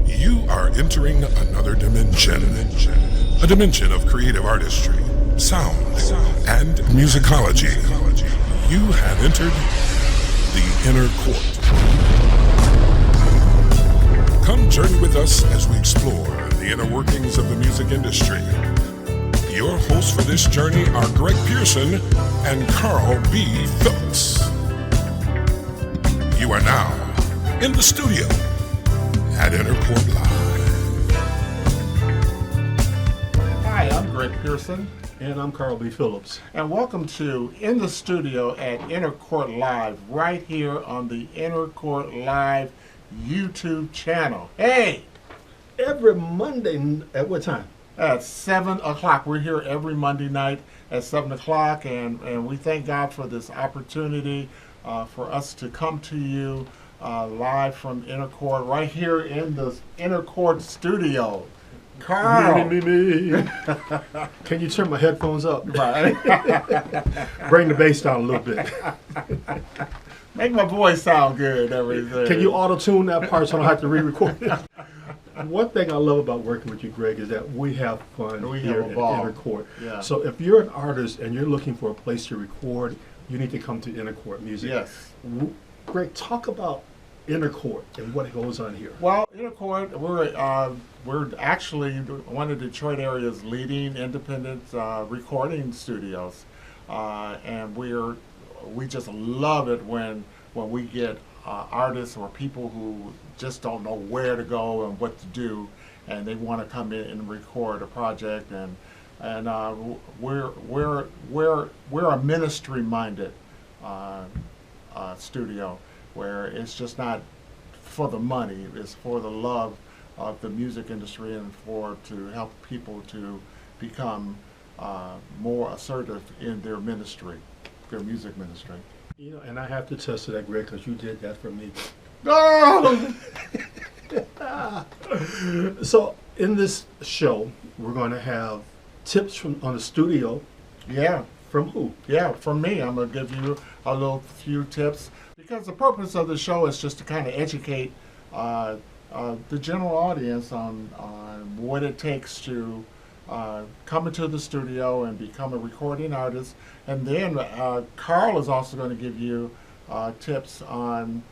You are entering another dimension. A dimension of creative artistry, sound, and musicology. You have entered the inner court. Come journey with us as we explore the inner workings of the music industry. Your hosts for this journey are Greg Pearson and Carl B. Phillips. You are now in the studio at Inner Court Live. Hi, I'm Greg Pearson. And I'm Carl B. Phillips. And welcome to In the Studio at Inner Court Live, right here on the Inner Court Live YouTube channel. Hey! Every Monday, at what time? At 7 o'clock. We're here every Monday night at 7 o'clock, and we thank God for this opportunity for us to come to you live from Inner Court, right here in the Inner Court studio. Carl! Me. Can you turn my headphones up? Right. Bring the bass down a little bit. Make my voice sound good, everything. Can you auto-tune that part so I don't have to re-record it? One thing I love about working with you, Greg, is that we have fun here at Inner Court. Yeah. So if you're an artist and you're looking for a place to record, you need to come to Inner Court Music. Yes. Greg, talk about Inner Court and what goes on here. Well, Inner Court, we're actually one of Detroit area's leading independent recording studios, and we just love it when we get artists or people who just don't know where to go and what to do, and they want to come in and record a project, and we're a ministry minded studio, where it's just not for the money, it's for the love of the music industry and to help people to become more assertive in their ministry, their music ministry. You know, and I have to test to that, Greg, because you did that for me. Oh! So in this show, we're going to have tips on the studio. Yeah. From who? Yeah, from me. I'm going to give you a few tips, because the purpose of the show is just to kind of educate the general audience on what it takes to come into the studio and become a recording artist. And then Carl is also going to give you tips on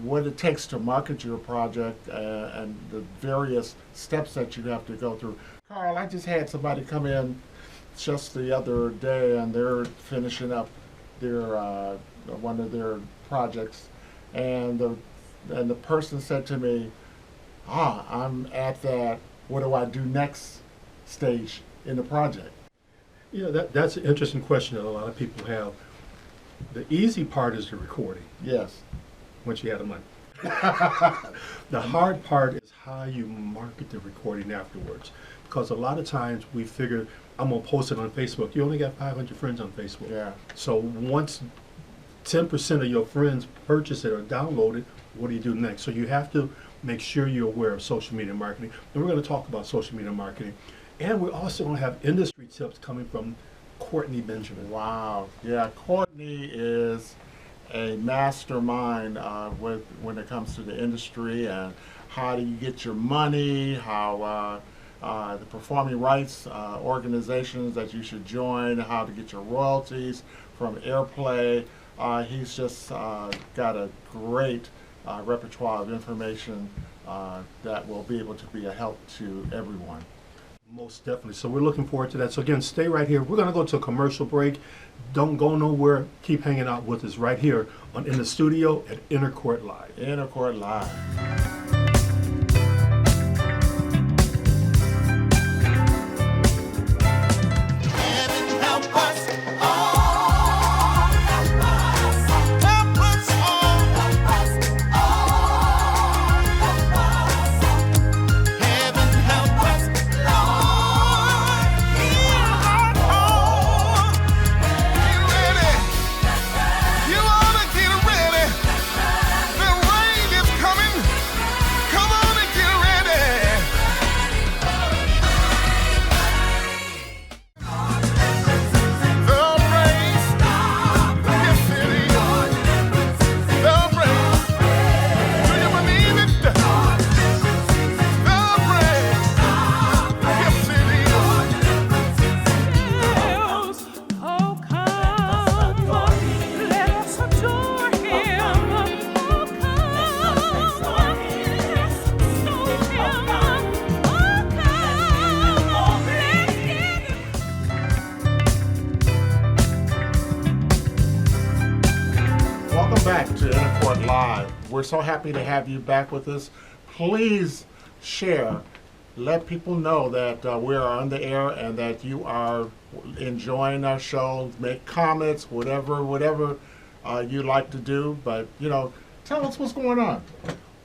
what it takes to market your project and the various steps that you have to go through. Carl, I just had somebody come in just the other day, and they're finishing up their one of their projects, and the person said to me, I'm at that what do I do next stage in the project. Yeah, that's an interesting question that a lot of people have. The easy part is the recording. Yes. Once you have the money. The hard part is how you market the recording afterwards. Because a lot of times we figure, I'm going to post it on Facebook. You only got 500 friends on Facebook. Yeah. So once 10% of your friends purchase it or download it, what do you do next? So you have to make sure you're aware of social media marketing. And we're going to talk about social media marketing. And we're also going to have industry tips coming from Courtney Benjamin. Wow. Yeah, Courtney is a mastermind when it comes to the industry and how do you get your money, how the performing rights organizations that you should join, how to get your royalties from airplay. He's just got a great repertoire of information that will be able to be a help to everyone. Most definitely. So we're looking forward to that. So again, stay right here. We're going to go to a commercial break. Don't go nowhere. Keep hanging out with us right here in the studio at Inner Court Live. Inner Court Live. You ought to get ready. The rain is coming. we're so happy to have you back with us. Please share. Let people know that we are on the air and that you are enjoying our show. Make comments, whatever you like to do. But, tell us what's going on.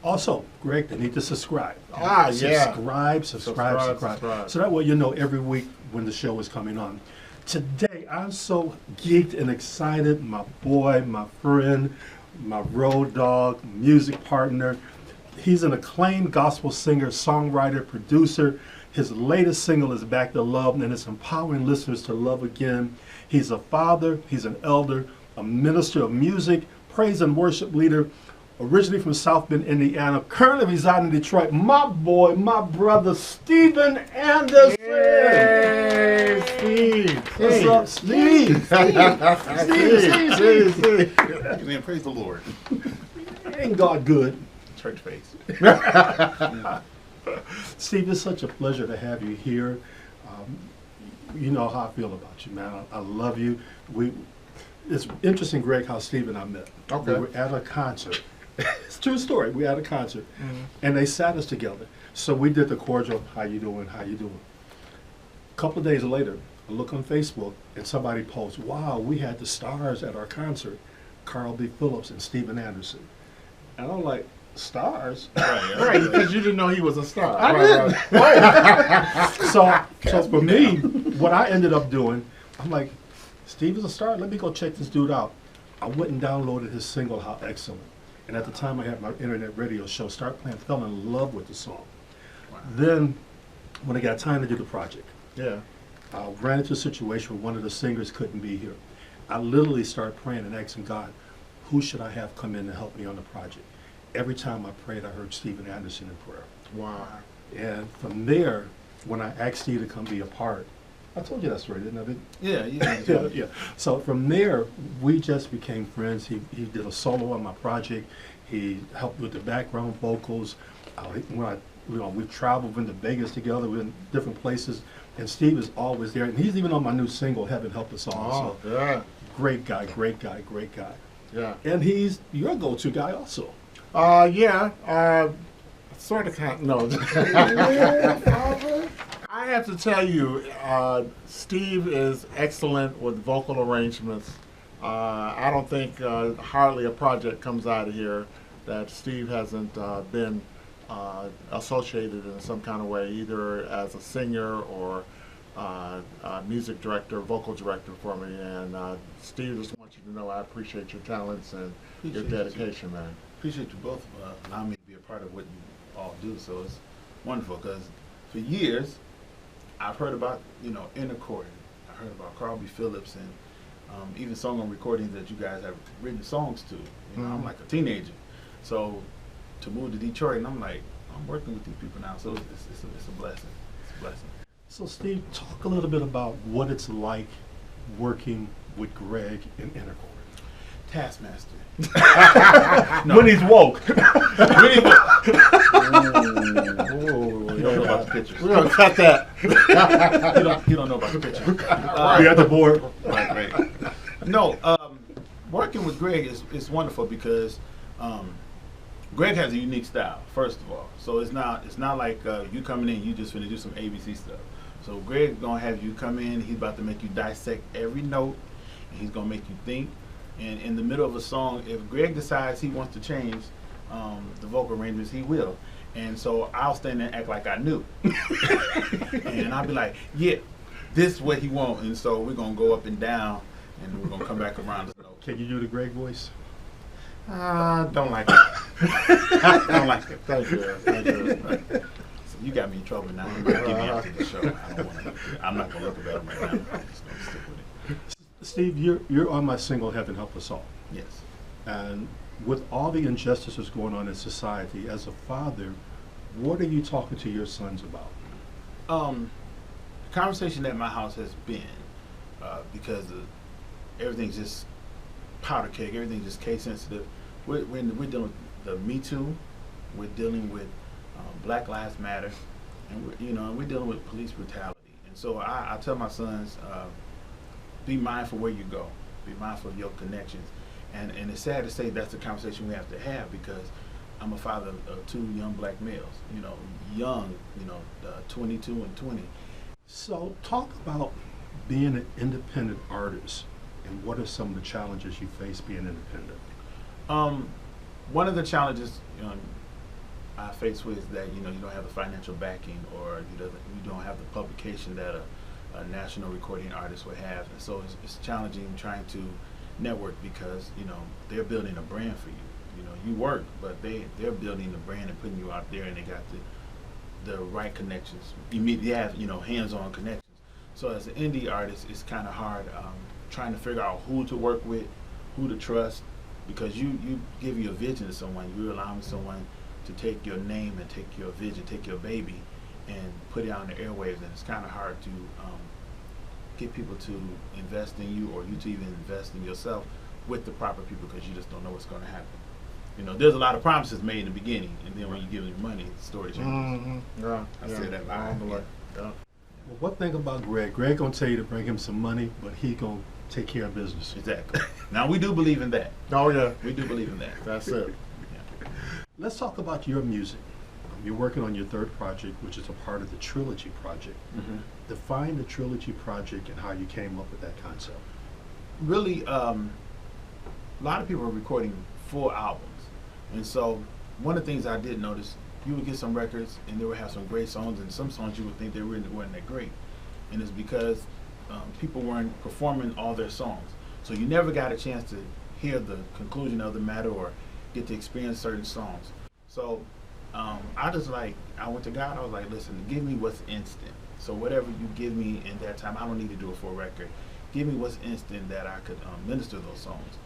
Also, Greg, they need to subscribe. Yeah. Subscribe. Subscribe. So that way you know every week when the show is coming on. Today, I'm so geeked and excited. My boy, my friend, my road dog, music partner. He's an acclaimed gospel singer, songwriter, producer. His latest single is Back to Love, and it's empowering listeners to love again. He's a father, he's an elder, a minister of music, praise and worship leader, originally from South Bend, Indiana, currently residing in Detroit. My boy, my brother, Stephen Anderson. Hey, Steve. What's up, Steve? Steve. Man, praise the Lord. Ain't God good? Church face. Steve, it's such a pleasure to have you here. You know how I feel about you, man. I love you. It's interesting, Greg, how Steve and I met. Okay. We were at a concert. It's a true story. We had a concert, and they sat us together. So we did the cordial, how you doing, how you doing. A couple of days later, I look on Facebook, and somebody posts, wow, we had the stars at our concert, Carl B. Phillips and Stephen Anderson. And I'm like, stars? Right, because you didn't know he was a star. I didn't. So for me, what I ended up doing, I'm like, Steve is a star. Let me go check this dude out. I went and downloaded his single, How Excellent. And at the time I had my internet radio show, start playing, fell in love with the song. Wow. Then, when I got time to do the project, I ran into a situation where one of the singers couldn't be here. I literally started praying and asking God, who should I have come in to help me on the project? Every time I prayed, I heard Stephen Anderson in prayer. Wow. And from there, when I asked Steve to come be a part, I told you that story, didn't I? Yeah. So from there, we just became friends. He did a solo on my project. He helped with the background vocals. We've traveled into Vegas together. We're in different places. And Steve is always there. And he's even on my new single, Heaven Help Us All. Oh, yeah. Great guy. Yeah. And he's your go-to guy also. Sort of, no. I have to tell you, Steve is excellent with vocal arrangements. I don't think hardly a project comes out of here that Steve hasn't been associated in some kind of way, either as a singer or a music director, vocal director for me. And Steve, just want you to know I appreciate your talents and your dedication, man. Appreciate you both allowing me to be a part of what you all do. So it's wonderful because for years I've heard about inner chording. I heard about Carl B. Phillips and even song on recordings that you guys have written songs to. I'm like a teenager, so to move to Detroit, and I'm like, I'm working with these people now. So it's a blessing. It's a blessing. So Steve, talk a little bit about what it's like working with Greg in inner chording. Taskmaster. When he's woke. You don't know about the pictures. We're going to cut that. You don't know about the pictures. You're at the board. Right. No, working with Greg is wonderful because Greg has a unique style, first of all. So it's not like you coming in, you just finna do some ABC stuff. So Greg's gonna have you come in, he's about to make you dissect every note, and he's gonna make you think. And in the middle of a song, if Greg decides he wants to change the vocal arrangements, he will. And so I'll stand there and act like I knew. And I'll be like, yeah, this is what he wants. And so we're going to go up and down, and we're going to come back around the note. Can you do the Greg voice? Don't like it. Don't like it. Thank you. So you got me in trouble now. You're going to get me after the show. I'm not going to look at him right now. I'm just going to stick with it. Steve, you're on my single, Heaven Help Us All. Yes. And with all the injustices going on in society, as a father, what are you talking to your sons about? The conversation at my house has been, because everything's just powder keg, everything's just case sensitive. We're dealing with the Me Too, we're dealing with Black Lives Matter, and we're dealing with police brutality. And so I tell my sons, be mindful where you go, be mindful of your connections, And it's sad to say that's the conversation we have to have, because I'm a father of two young black males, young, 22 and 20. So talk about being an independent artist, and what are some of the challenges you face being independent? One of the challenges I face with is that you don't have the financial backing, or you don't have the publication that a national recording artist would have, and so it's challenging trying to network, because they're building a brand for you. You work, but they're building the brand and putting you out there, and they got the right connections. You have hands-on connections. So as an indie artist, it's kind of hard trying to figure out who to work with, who to trust, because you give your vision to someone, you're allowing someone to take your name and take your vision, take your baby, and put it out on the airwaves, and it's kind of hard to get people to invest in you, or you to even invest in yourself with the proper people, because you just don't know what's going to happen. There's a lot of promises made in the beginning, and then when you give them money, the story changes. Mm-hmm. Yeah, I said that line. Yeah. Well, one thing about Greg gonna tell you to bring him some money, but he gonna take care of business. Exactly. Now we do believe in that. Oh yeah, We do believe in that. that's it. Yeah. Let's talk about your music. You're working on your third project, which is a part of the Trilogy Project. Mm-hmm. Define the Trilogy Project and how you came up with that concept. Really, a lot of people are recording full albums, and so one of the things I did notice, you would get some records and they would have some great songs, and some songs you would think they really weren't that great, and it's because people weren't performing all their songs, so you never got a chance to hear the conclusion of the matter or get to experience certain songs. So I went to God. I was like, listen, give me what's instant. So whatever you give me in that time, I don't need to do a full record. Give me what's instant that I could minister those songs.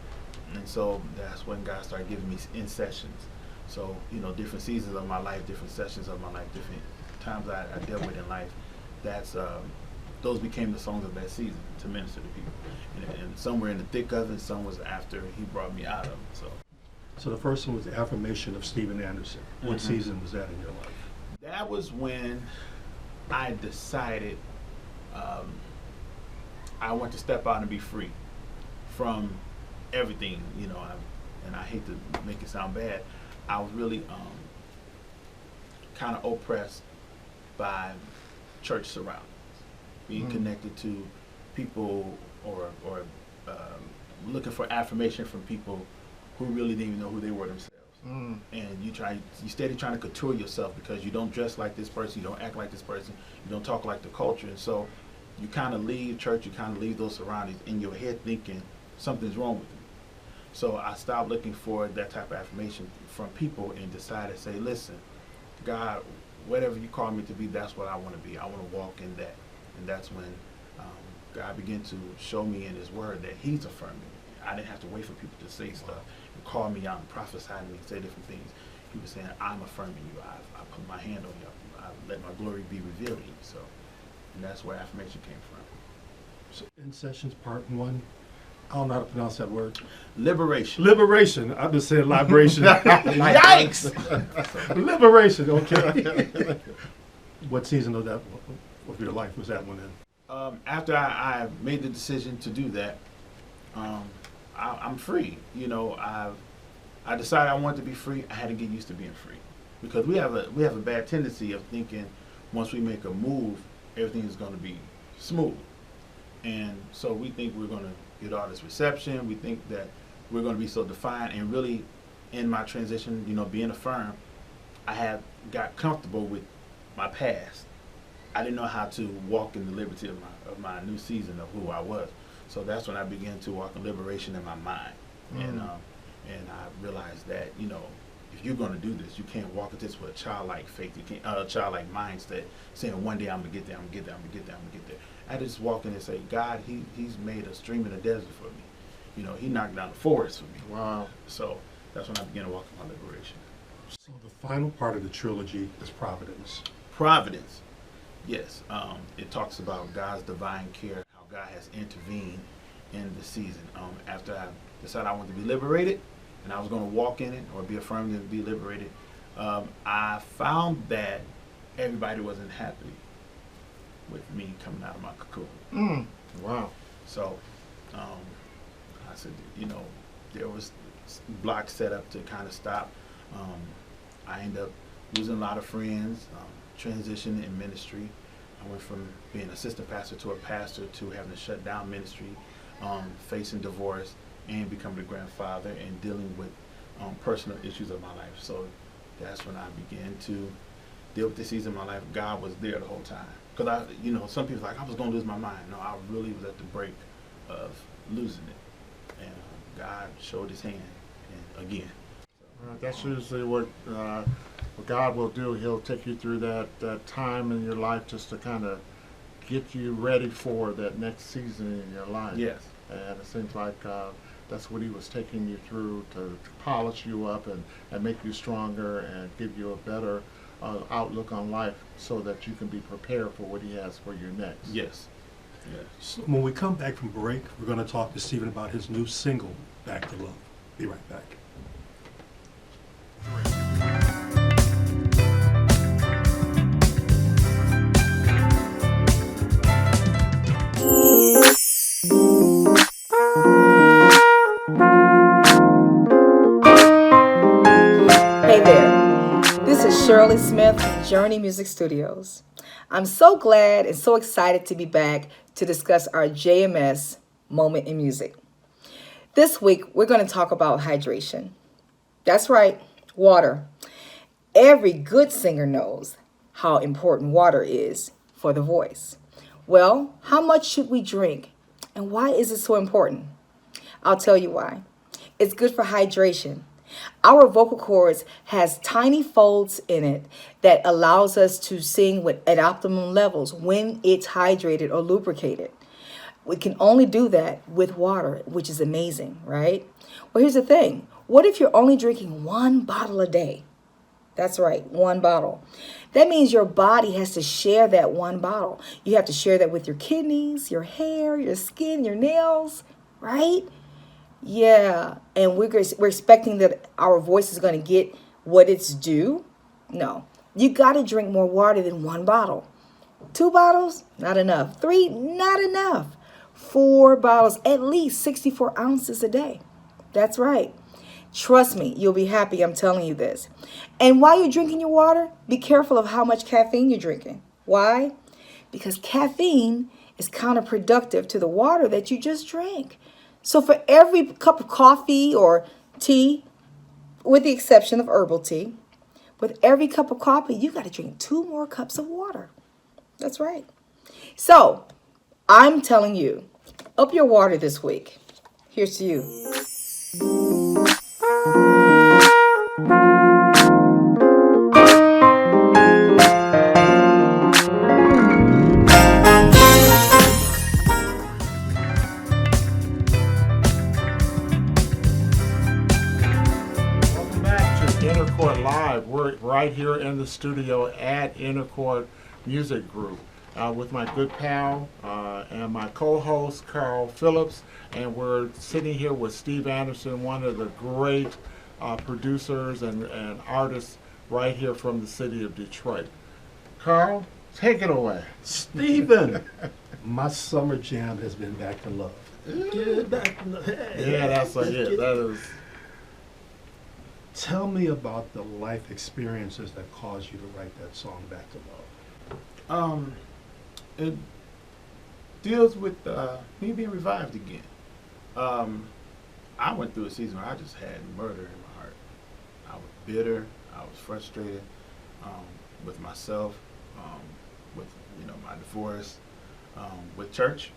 And so that's when God started giving me in sessions. So, different seasons of my life, different sessions of my life, different times I dealt with in life. Those became the songs of that season to minister to people. And some were in the thick of it, some was after He brought me out of it. So the first one was the Affirmation of Steven Anderson. What Mhm. season was that in your life? That was when I decided I want to step out and be free from everything, and I hate to make it sound bad. I was really kind of oppressed by church surroundings, being connected to people or looking for affirmation from people who really didn't even know who they were themselves. And you steady trying to couture yourself, because you don't dress like this person, you don't act like this person, you don't talk like the culture, and so you kind of leave church, you kind of leave those surroundings in your head thinking something's wrong with you. So I stopped looking for that type of affirmation from people and decided to say, listen, God, whatever you call me to be, that's what I want to be. I want to walk in that. And that's when God began to show me in His Word that He's affirming me. I didn't have to wait for people to say stuff and call me out and prophesy to me and say different things. He was saying, I'm affirming you. I put my hand on you. I let my glory be revealed in you. So, and that's where affirmation came from. So in sessions part 1, I don't know how to pronounce that word. Liberation. Liberation. I'm just saying liberation. Yikes! Liberation. Okay. What season of your life was that one in? After I made the decision to do that, I'm free. I decided I wanted to be free. I had to get used to being free, because we have a bad tendency of thinking once we make a move, everything is going to be smooth, and so we think we're going to get all this reception. We think that we're going to be so defined, and really, in my transition, being affirmed, I had got comfortable with my past. I didn't know how to walk in the liberty of my new season of who I was. So that's when I began to walk in liberation in my mind. And I realized that, if you're going to do this, you can't walk into this with a childlike faith. You can't, a childlike mindset, saying one day I'm going to get there, I'm going to get there, I'm going to get there, I'm going to get there. I had to just walk in and say, God, He's made a stream in the desert for me. He knocked down the forest for me. Wow. So that's when I began to walk in my liberation. So the final part of the trilogy is Providence. Providence. Yes, it talks about God's divine care, how God has intervened in the season. After I decided I wanted to be liberated, and I was going to walk in it or be affirmed and be liberated, I found that everybody wasn't happy with me coming out of my cocoon. Wow. So I said, there was blocks set up to kind of stop. I ended up losing a lot of friends, transitioning in ministry. I went from being assistant pastor to a pastor to having to shut down ministry, facing divorce, and becoming a grandfather and dealing with personal issues of my life. So that's when I began to deal with this season of my life. God was there the whole time. Because some people like, I was going to lose my mind. No, I really was at the brink of losing it. And God showed his hand, and again. That's usually what God will do. He'll take you through that time in your life just to kind of get you ready for that next season in your life. Yes. And it seems like that's what he was taking you through to polish you up and make you stronger and give you a better outlook on life so that you can be prepared for what he has for you next. Yes. Yes. So when we come back from break, we're going to talk to Stephen about his new single, Back to Love. Be right back. Hey there, this is Shirley Smith from Journey Music Studios. I'm so glad and so excited to be back to discuss our JMS moment in music. This week, we're going to talk about hydration. That's right, water. Every good singer knows how important water is for the voice. Well, how much should we drink? And why is it so important? I'll tell you why. It's good for hydration. Our vocal cords has tiny folds in it that allows us to sing at optimum levels when it's hydrated or lubricated. We can only do that with water, which is amazing, right? Well, here's the thing. What if you're only drinking 1 bottle a day? That's right, 1 bottle. That means your body has to share that 1 bottle. You have to share that with your kidneys, your hair, your skin, your nails, right? Yeah, and we're expecting that our voice is going to get what it's due. No, you got to drink more water than 1 bottle. 2 bottles, not enough. 3, not enough. 4 bottles, at least 64 ounces a day. That's right. Trust me, you'll be happy. I'm telling you this. And while you're drinking your water, be careful of how much caffeine you're drinking. Why? Because caffeine is counterproductive to the water that you just drank. So for every cup of coffee or tea, with the exception of herbal tea, with every cup of coffee, you got to drink 2 more cups of water. That's right. So I'm telling you, up your water this week. Here's to you. Welcome back to Intercourt Live. We're right here in the studio at Intercourt Music Group with my good pal and my co-host, Carl Phillips. And we're sitting here with Steve Anderson, one of the great producers and artists right here from the city of Detroit. Carl, take it away. Stephen, my summer jam has been Back to Love. Get back to love. Yeah, that's like it. That is. Tell me about the life experiences that caused you to write that song, Back to Love. It deals with me being revived again. I went through a season where I just had murder in my heart. I was bitter. I was frustrated with myself, with my divorce, with church,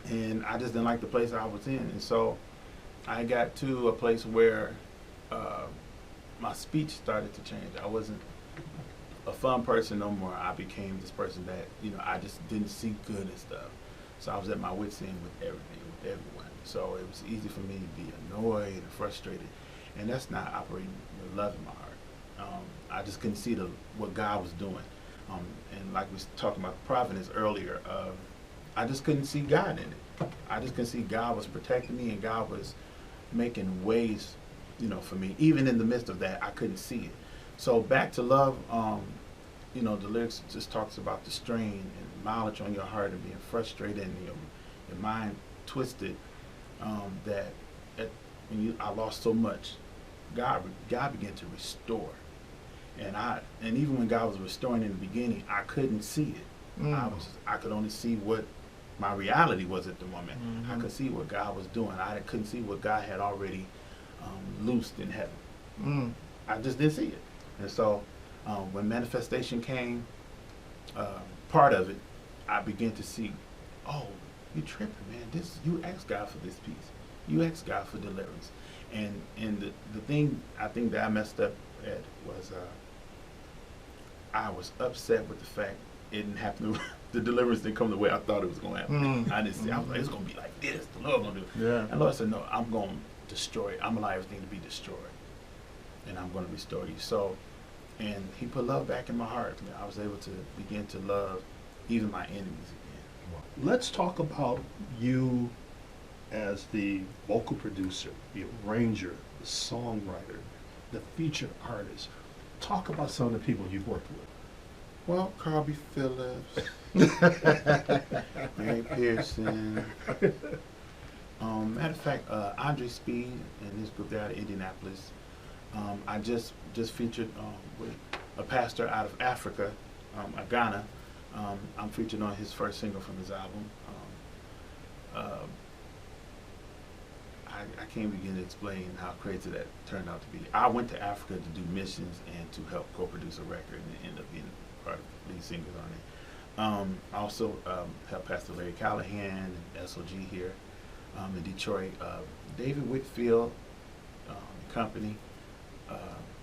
and I just didn't like the place I was in. And so I got to a place where my speech started to change. I wasn't a fun person no more. I became this person that I just didn't see good and stuff. So I was at my wit's end with everything, with everyone. So it was easy for me to be annoyed and frustrated, and that's not operating with love in my heart. I just couldn't see what God was doing, and like we was talking about providence earlier, I just couldn't see God in it. I just couldn't see God was protecting me and God was making ways, for me. Even in the midst of that, I couldn't see it. So Back to Love, the lyrics just talks about the strain and mileage on your heart and being frustrated and your mind twisted, that I lost so much, God began to restore. And even when God was restoring in the beginning, I couldn't see it. I could only see what my reality was at the moment. I could see what God was doing. I couldn't see what God had already loosed in heaven. I just didn't see it. And so when manifestation came, part of it, I began to see, oh, you tripping, man. You asked God for this peace. You asked God for deliverance. And the thing I think that I messed up at was I was upset with the fact it didn't happen. The deliverance didn't come the way I thought it was going to happen. I didn't see. I was like, it's going to be like this. The Lord going to do it. Yeah. And Lord said, no, I'm going to destroy it. I'm going to allow everything to be destroyed. And I'm going to restore you. So, and he put love back in my heart. I was able to begin to love even my enemies again. Let's talk about you as the vocal producer, the arranger, the songwriter, the featured artist. Talk about some of the people you've worked with. Well, Carl B. Phillips, Mary Pearson. Matter of fact, Andre Speed and his group there out of Indianapolis. I just featured with a pastor out of Africa, Ghana. I'm featured on his first single from his album. I can't begin to explain how crazy that turned out to be. I went to Africa to do missions and to help co-produce a record and end up being part of lead singers on it. I also helped Pastor Larry Callahan and SOG here in Detroit. David Whitfield Company.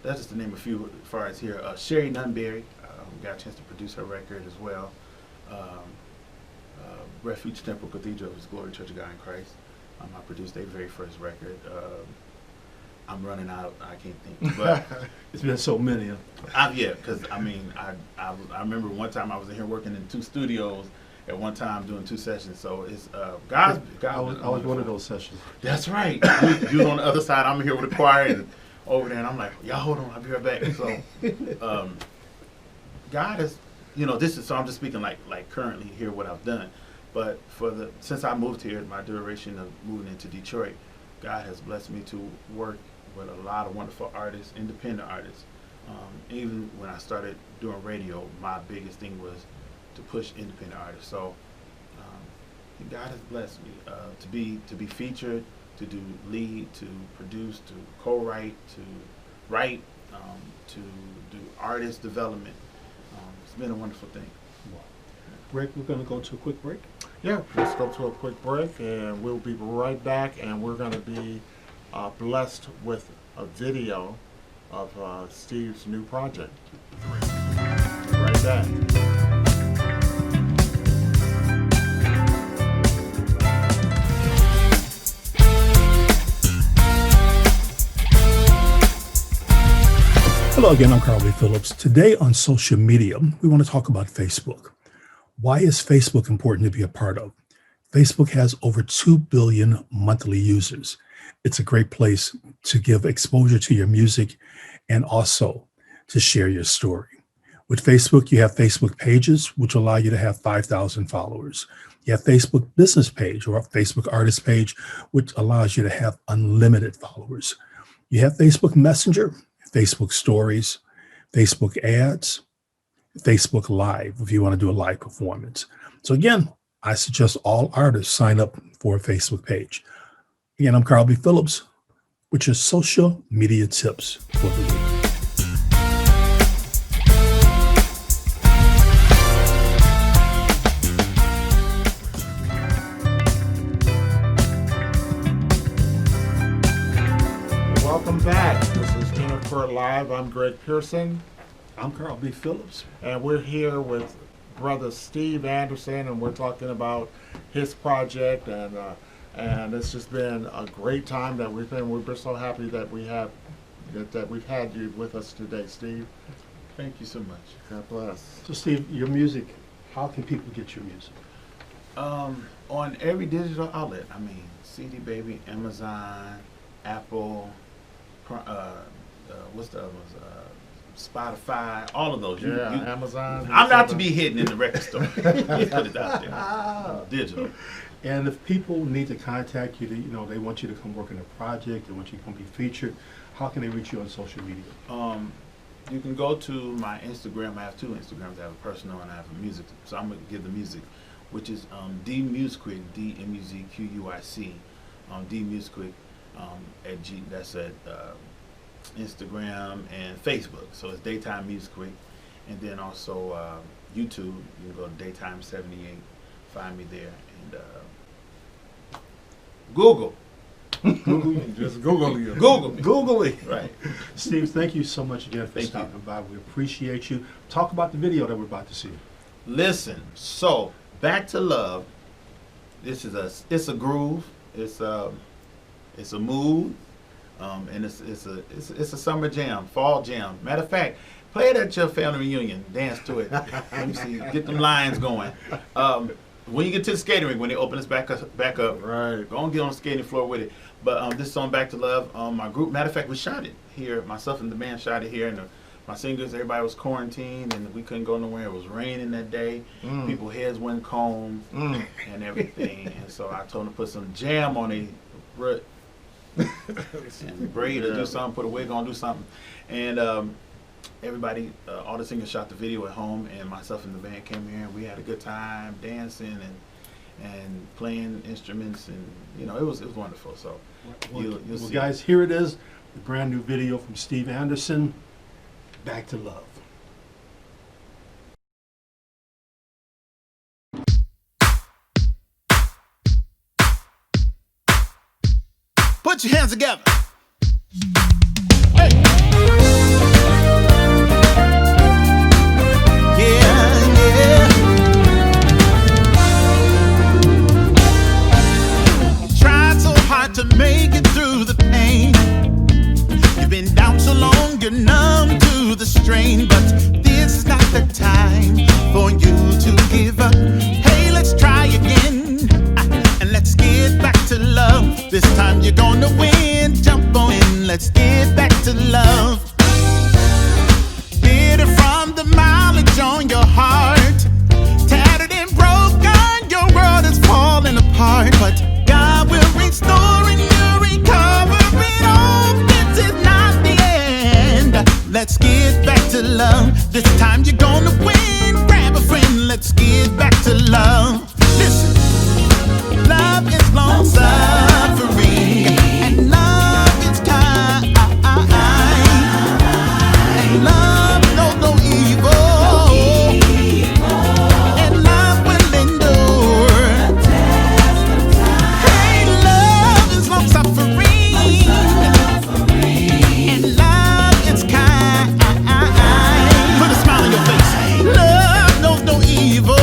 That's just to name a few as far as here. Sherry Nunberry, we got a chance to produce her record as well. Refuge Temple Cathedral of His Glory Church of God in Christ. I produced their very first record. I'm running out. I can't think. But It's been so many. yeah, because I mean, I remember one time I was in here working in 2 studios at one time doing 2 sessions. So it's God. I was one of those sessions. That's right. You was on the other side. I'm here with the choir and over there, and I'm like, y'all hold on, I'll be right back. So God has, this is, so I'm just speaking like currently here what I've done. But since I moved here, my duration of moving into Detroit, God has blessed me to work with a lot of wonderful artists, independent artists. Even when I started doing radio, my biggest thing was to push independent artists. So God has blessed me to be featured, to do lead, to produce, to co-write, to write, to do artist development. It's been a wonderful thing. Greg, we're going to go to a quick break. Yeah, let's go to a quick break, and we'll be right back, and we're going to be blessed with a video of Steve's new project. Right back. Hello again, I'm Carl B. Phillips. Today on social media, we want to talk about Facebook. Why is Facebook important to be a part of? Facebook has over 2 billion monthly users. It's a great place to give exposure to your music and also to share your story. With Facebook, you have Facebook pages, which allow you to have 5,000 followers. You have Facebook business page or a Facebook artist page, which allows you to have unlimited followers. You have Facebook Messenger, Facebook stories, Facebook ads, Facebook Live, if you want to do a live performance. So again, I suggest all artists sign up for a Facebook page. Again, I'm Carl B. Phillips with your social media tips for the week. Welcome back. This is Jennifer Live. I'm Greg Pearson. I'm Carl B. Phillips. And we're here with brother Steve Anderson, and we're talking about his project, and it's just been a great time that we're so happy that we've had you with us today, Steve. Thank you so much. God bless. So Steve, your music, how can people get your music? On every digital outlet. I mean, CD Baby, Amazon, Apple, what's the other ones? Spotify, all of those. Amazon. I'm not to be hidden in the record store. Put it out there. Digital. And if people need to contact you, they want you to come work on a project, they want you to come be featured, how can they reach you on social media? You can go to my Instagram. I have two Instagrams. I have a personal and I have a music. So I'm going to give the music, which is DMuzquick, DMuzquick, DMuzquick that's at Instagram and Facebook. So it's Daytime Musquick. And then also YouTube, you can go to Daytime 78, find me there. And Google. Just Google you. Google me. Right. Steve, thank you so much again for stopping by. We appreciate you. Talk about the video that we're about to see. Listen, so Back to Love. It's a groove. It's a mood. And it's a summer jam, fall jam. Matter of fact, play it at your family reunion. Dance to it. Let me see. Get them lines going. When you get to the skating rink, when they open us back up, Right. go and get on the skating floor with it. But this song, Back to Love, my group, matter of fact, we shot it here. Myself and the band shot it here, and my singers, everybody was quarantined, and we couldn't go nowhere. It was raining that day. People's heads wasn't combed and everything. And so I told them to put some jam on it, and braid or do something, put a wig on, do something. And everybody, all the singers shot the video at home, and myself and the band came here, and we had a good time dancing and playing instruments, and it was wonderful. So you'll see. Guys, here it is, the brand new video from Steve Anderson, Back to Love. Put your hands together. Hey. Yeah. You tried so hard to make it through the pain. You've been down so long, you're numb to the strain. But this is not the time for you to give up. Hey, let's try again. And let's get back to love. This time you're gonna win. Jump on in, let's get back to love. Bitter from the mileage on your heart. Tattered and broken, your world is falling apart. But God will restore and you recover it all. This is not the end. Let's get back to love. This time you're gonna win. Grab a friend, let's get back to love. Listen. Love is long suffering, and love is kind. And love knows no evil, and love will endure. Hey, love is long suffering, and love is kind. Put a smile on your face. Love knows no evil.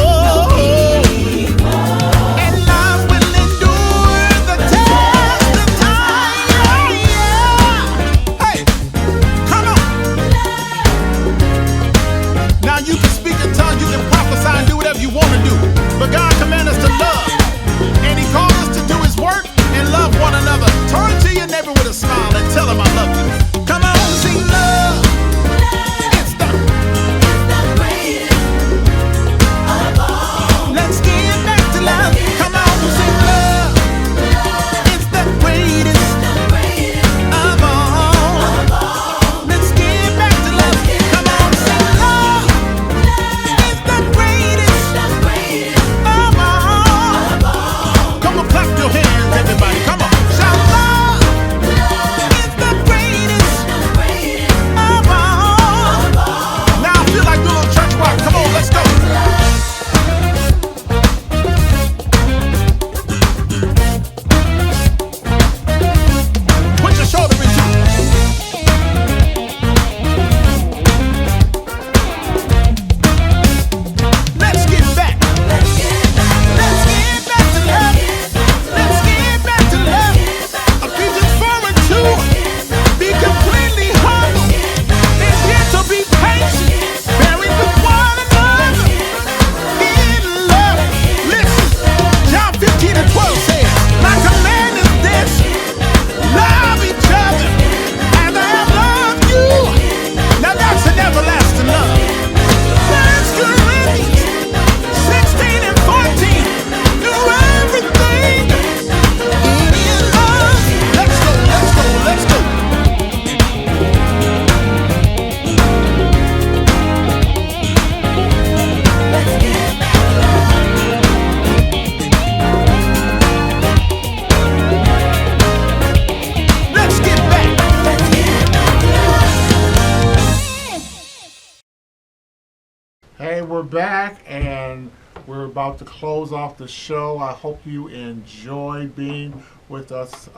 Hey, we're back and we're about to close off the show. I hope you enjoy being with us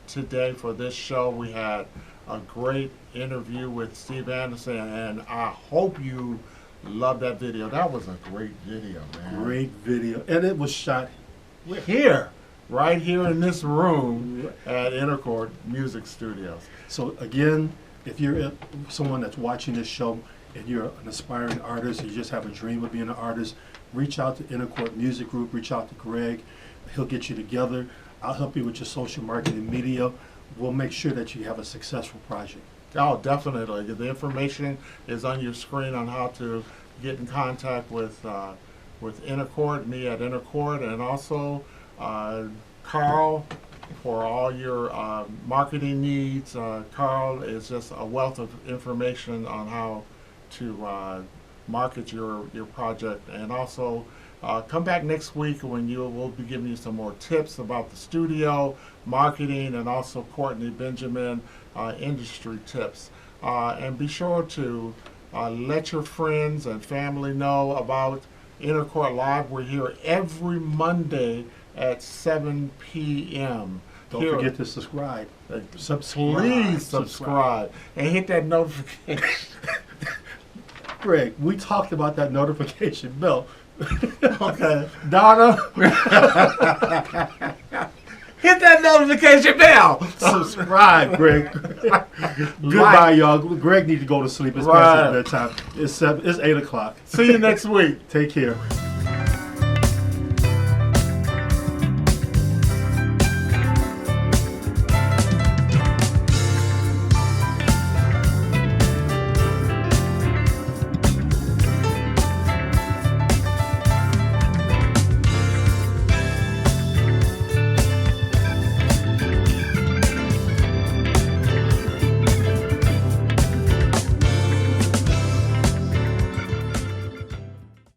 today for this show. We had a great interview with Steve Anderson, and I hope you loved that video. That was a great video, man. Great video. And it was shot Here, right here in this room at Intercourt Music Studios. So again, if you're someone that's watching this show and you're an aspiring artist, you just have a dream of being an artist, reach out to Intercourt Music Group, reach out to Greg. He'll get you together. I'll help you with your social marketing media. We'll make sure that you have a successful project. Oh, definitely. The information is on your screen on how to get in contact with Intercourt, me at Intercourt, and also Carl for all your marketing needs. Carl is just a wealth of information on how to market your project. And also come back next week when we'll be giving you some more tips about the studio, marketing, and also Courtney Benjamin industry tips. And be sure to let your friends and family know about Intercourt Live. We're here every Monday at 7 p.m. Don't forget to subscribe. Please subscribe and hit that notification. Greg, we talked about that notification bell. Okay. Donna, hit that notification bell. Subscribe, Greg. Goodbye, y'all. Greg needs to go to sleep. It's past his bedtime. It's 8 o'clock. See you next week. Take care.